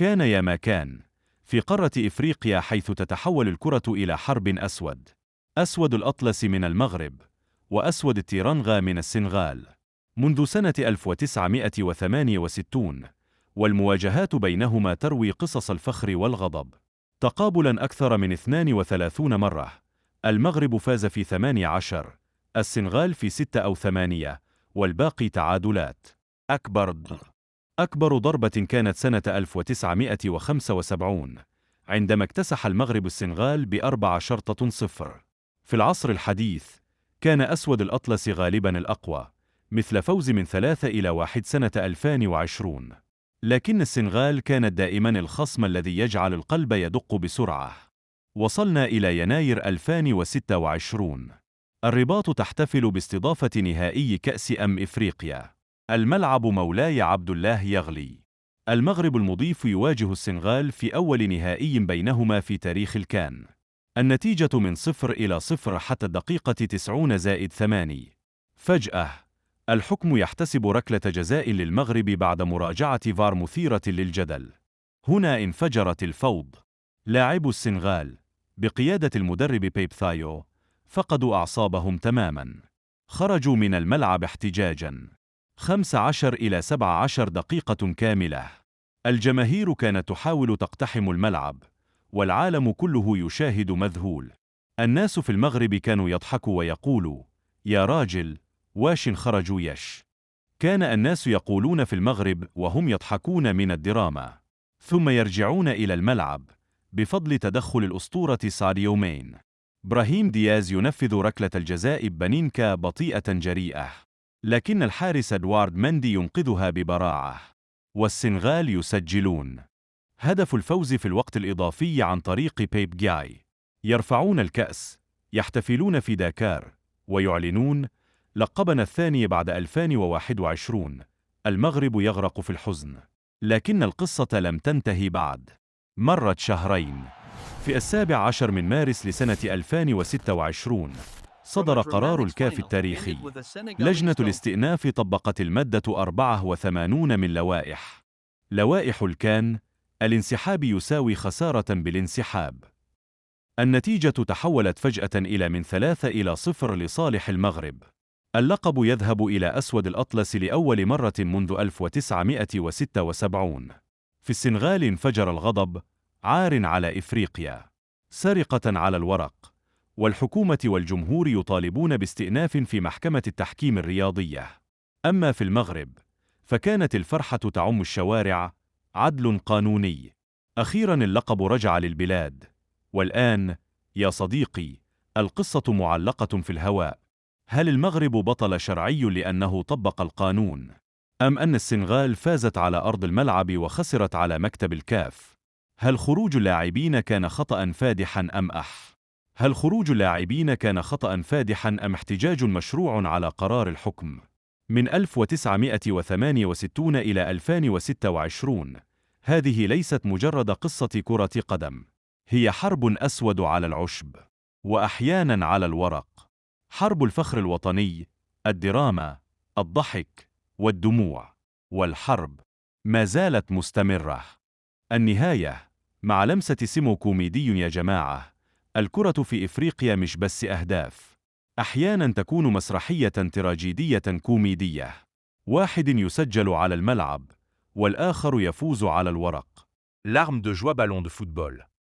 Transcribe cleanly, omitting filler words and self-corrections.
كان يا ما كان في قارة إفريقيا، حيث تتحول الكرة إلى حرب أسود. أسود الأطلس من المغرب، وأسود التيرانغا من السنغال، منذ سنة 1968، والمواجهات بينهما تروي قصص الفخر والغضب. تقابلاً أكثر من 32 مرة، المغرب فاز في 18، السنغال في 6 أو 8، والباقي تعادلات. أكبر ضربة كانت سنة 1975، عندما اكتسح المغرب السنغال ب4-0. في العصر الحديث كان أسود الأطلس غالباً الأقوى، مثل فوز من 3-1 سنة 2020. لكن السنغال كانت دائماً الخصم الذي يجعل القلب يدق بسرعة. وصلنا إلى يناير 2026. الرباط تحتفل باستضافة نهائي كأس إفريقيا. الملعب مولاي عبد الله يغلي. المغرب المضيف يواجه السنغال في أول نهائي بينهما في تاريخ الكان. النتيجة من 0-0 حتى الدقيقة 90+8. فجأة الحكم يحتسب ركلة جزاء للمغرب بعد مراجعة فار مثيرة للجدل. هنا انفجرت الفوضى. لاعبو السنغال بقيادة المدرب بيب ثايو فقدوا أعصابهم تماماً. خرجوا من الملعب احتجاجاً 15-17 دقيقة كاملة. الجماهير كانت تحاول تقتحم الملعب، والعالم كله يشاهد مذهول. الناس في المغرب كانوا يضحكوا ويقولوا: يا راجل، واش خرجوا يش. كان الناس يقولون في المغرب وهم يضحكون من الدراما، ثم يرجعون إلى الملعب بفضل تدخل الأسطورة ساديو ماني. براهيم دياز ينفذ ركلة الجزاء بنينكا بطيئة جريئة، لكن الحارس إدوارد مندي ينقذها ببراعة، والسنغال يسجلون هدف الفوز في الوقت الإضافي عن طريق بيب جاي. يرفعون الكأس، يحتفلون في داكار، ويعلنون: لقبنا الثاني بعد 2021. المغرب يغرق في الحزن، لكن القصة لم تنتهي بعد. مرت شهرين. في 17 من مارس لسنة 2026 صدر قرار الكاف التاريخي. لجنة الاستئناف طبقت المادة 84 من لوائح الكان. الانسحاب يساوي خسارة بالانسحاب. النتيجة تحولت فجأة إلى من 3-0 لصالح المغرب. اللقب يذهب إلى أسود الأطلس لأول مرة منذ 1976. في السنغال انفجر الغضب، عار على إفريقيا، سرقة على الورق، والحكومة والجمهور يطالبون باستئناف في محكمة التحكيم الرياضية. أما في المغرب فكانت الفرحة تعم الشوارع، عدل قانوني. أخيراً اللقب رجع للبلاد. والآن يا صديقي، القصة معلقة في الهواء. هل المغرب بطل شرعي لأنه طبق القانون؟ أم أن السنغال فازت على أرض الملعب وخسرت على مكتب الكاف؟ هل خروج اللاعبين كان خطأ فادحا أم احتجاج مشروع على قرار الحكم؟ من 1968 إلى 2026 هذه ليست مجرد قصة كرة قدم، هي حرب أسود على العشب، وأحيانا على الورق. حرب الفخر الوطني، الدراما، الضحك والدموع، والحرب ما زالت مستمرة. النهاية مع لمسة سمو كوميدي. يا جماعة، الكرة في إفريقيا مش بس أهداف، أحيانا تكون مسرحية تراجيدية كوميدية. واحد يسجل على الملعب، والآخر يفوز على الورق. Larmes de joie, ballon de football.